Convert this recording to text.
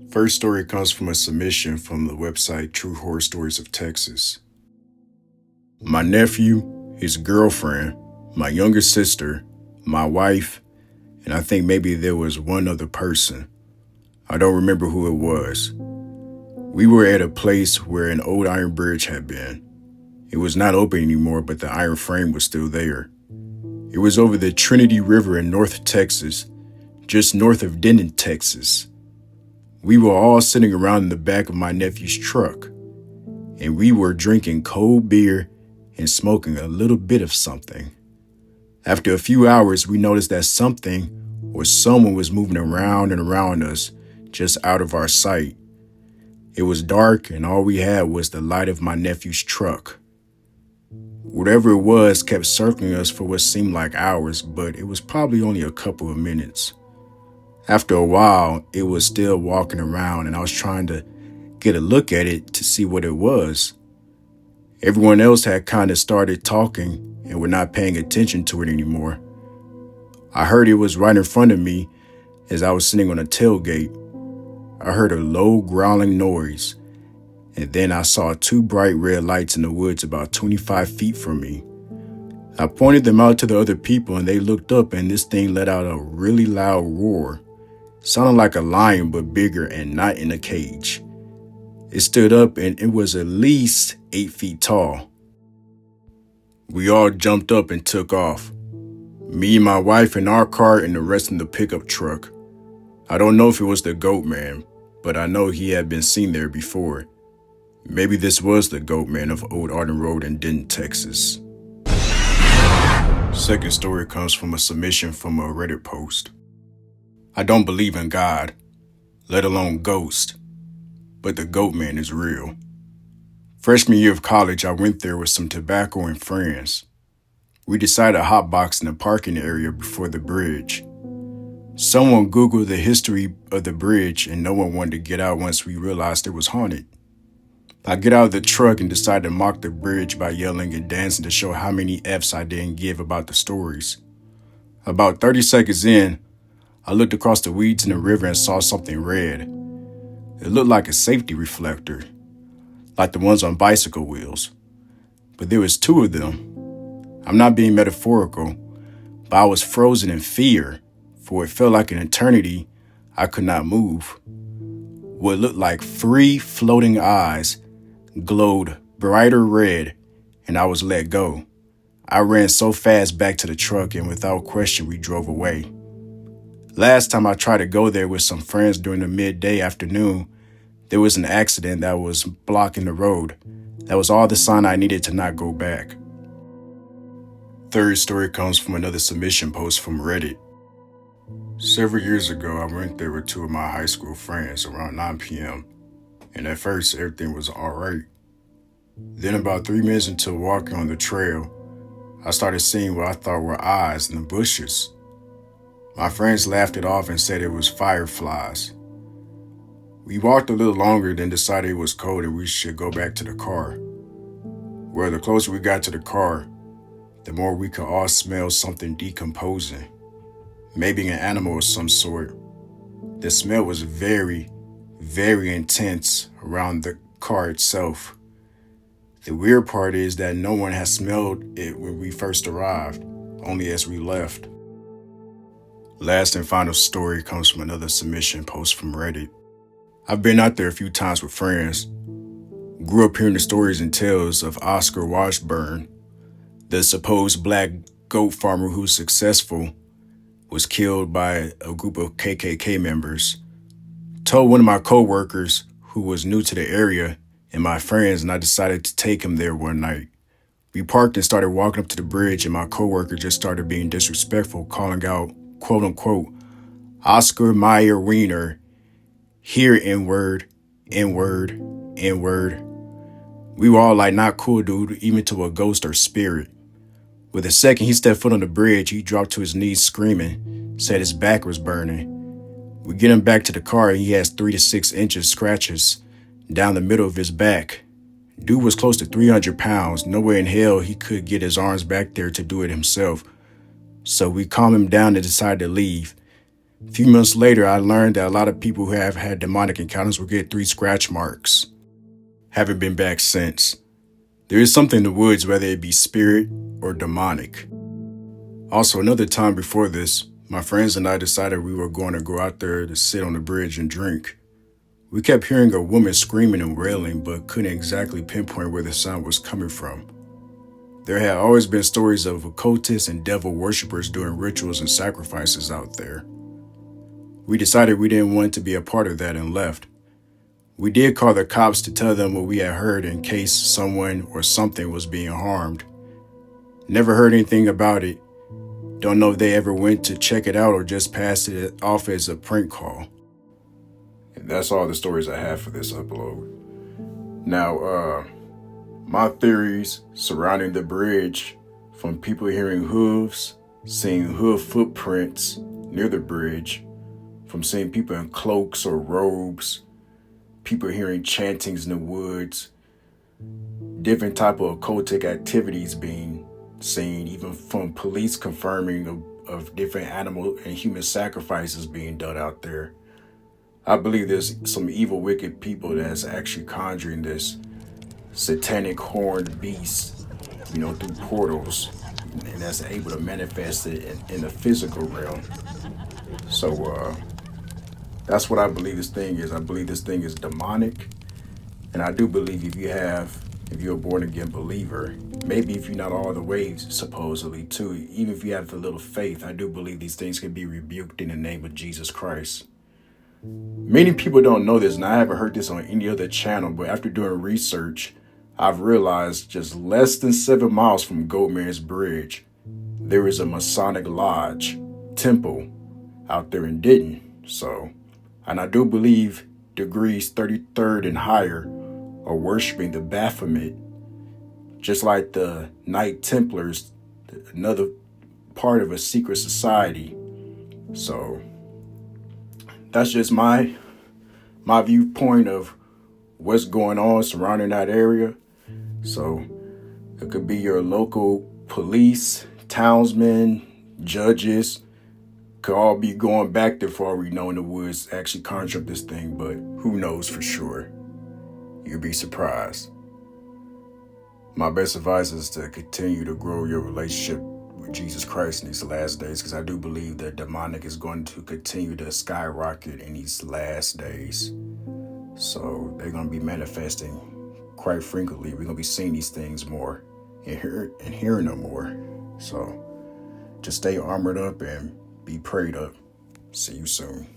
First story comes from a submission from the website True Horror Stories of Texas. My nephew, his girlfriend, my younger sister, my wife, and I think maybe there was one other person. I don't remember who it was. We were at a place where an old iron bridge had been. It was not open anymore, but the iron frame was still there. It was over the Trinity River in North Texas, just north of Denton, Texas. We were all sitting around in the back of my nephew's truck, and we were drinking cold beer and smoking a little bit of something. After a few hours, we noticed that something or someone was moving around and around us, just out of our sight. It was dark, and all we had was the light of my nephew's truck. Whatever it was kept circling us for what seemed like hours, but it was probably only a couple of minutes. After a while, it was still walking around, and I was trying to get a look at it to see what it was. Everyone else had kind of started talking and were not paying attention to it anymore. I heard it was right in front of me as I was sitting on a tailgate. I heard a low growling noise, and then I saw two bright red lights in the woods about 25 feet from me. I pointed them out to the other people, and they looked up, and this thing let out a really loud roar. Sounded like a lion, but bigger and not in a cage. It stood up, and it was at least 8 feet tall. We all jumped up and took off. Me and my wife in our car and the rest in the pickup truck. I don't know if it was the Goatman, but I know he had been seen there before. Maybe this was the Goatman of Old Arden Road in Denton, Texas. Second story comes from a submission from a Reddit post. I don't believe in God, let alone ghosts, but the Goatman is real. Freshman year of college, I went there with some tobacco and friends. We decided to hotbox in the parking area before the bridge. Someone Googled the history of the bridge, and no one wanted to get out once we realized it was haunted. I get out of the truck and decide to mock the bridge by yelling and dancing to show how many F's I didn't give about the stories. About 30 seconds in, I looked across the weeds in the river and saw something red. It looked like a safety reflector, like the ones on bicycle wheels. But there was two of them. I'm not being metaphorical, but I was frozen in fear, for it felt like an eternity I could not move. What looked like three floating eyes glowed brighter red, and I was let go. I ran so fast back to the truck, and without question, we drove away. Last time I tried to go there with some friends during the midday afternoon, there was an accident that was blocking the road. That was all the sign I needed to not go back. Third story comes from another submission post from Reddit. Several years ago, I went there with two of my high school friends around 9 p.m., and at first everything was alright. Then about 3 minutes into walking on the trail, I started seeing what I thought were eyes in the bushes. My friends laughed it off and said it was fireflies. We walked a little longer, then decided it was cold and we should go back to the car. Well, the closer we got to the car, the more we could all smell something decomposing. Maybe an animal of some sort. The smell was very, very intense around the car itself. The weird part is that no one had smelled it when we first arrived, only as we left. Last and final story comes from another submission post from Reddit. I've been out there a few times with friends. Grew up hearing the stories and tales of Oscar Washburn, the supposed black goat farmer who's successful, was killed by a group of KKK members. Told one of my coworkers who was new to the area and my friends, and I decided to take him there one night. We parked and started walking up to the bridge, and my coworker just started being disrespectful, calling out, quote unquote, Oscar Mayer Wiener, here N-word, N-word, N-word. We were all like, not cool, dude, even to a ghost or spirit. With the second he stepped foot on the bridge, he dropped to his knees screaming, said his back was burning. We get him back to the car and he has 3 to 6 inches scratches down the middle of his back. Dude was close to 300 pounds. No way in hell he could get his arms back there to do it himself. So we calmed him down and decided to leave. A few months later, I learned that a lot of people who have had demonic encounters will get 3 scratch marks. Haven't been back since. There is something in the woods, whether it be spirit or demonic. Also, another time before this, my friends and I decided we were going to go out there to sit on the bridge and drink. We kept hearing a woman screaming and wailing, but couldn't exactly pinpoint where the sound was coming from. There had always been stories of occultists and devil worshippers doing rituals and sacrifices out there. We decided we didn't want to be a part of that and left. We did call the cops to tell them what we had heard in case someone or something was being harmed. Never heard anything about it. Don't know if they ever went to check it out or just passed it off as a prank call. And that's all the stories I have for this upload. Now, my theories surrounding the bridge, from people hearing hooves, seeing hoof footprints near the bridge, from seeing people in cloaks or robes, people hearing chantings in the woods, different type of occultic activities being seen, even from police confirming of different animal and human sacrifices being done out there. I believe there's some evil, wicked people that's actually conjuring this satanic horned beast, through portals, and that's able to manifest it in the physical realm. So that's what I believe this thing is. I believe this thing is demonic, and I do believe if you're a born again believer, maybe if you're not all the way supposedly too, even if you have a little faith, I do believe these things can be rebuked in the name of Jesus Christ. Many people don't know this, and I haven't heard this on any other channel, but after doing research, I've realized just less than 7 miles from Goatman's Bridge, there is a Masonic Lodge temple out there in Denton. And I do believe degrees 33rd and higher are worshiping the Baphomet, just like the Knight Templars, another part of a secret society. So that's just my viewpoint of what's going on surrounding that area. So it could be your local police, townsmen, judges, could all be going back there for all we know in the woods, actually conjure up this thing, but who knows for sure? You'll be surprised. My best advice is to continue to grow your relationship with Jesus Christ in these last days, because I do believe that demonic is going to continue to skyrocket in these last days. So they're going to be manifesting quite frequently. We're going to be seeing these things more and hearing them more. So just stay armored up and be prayed up. See you soon.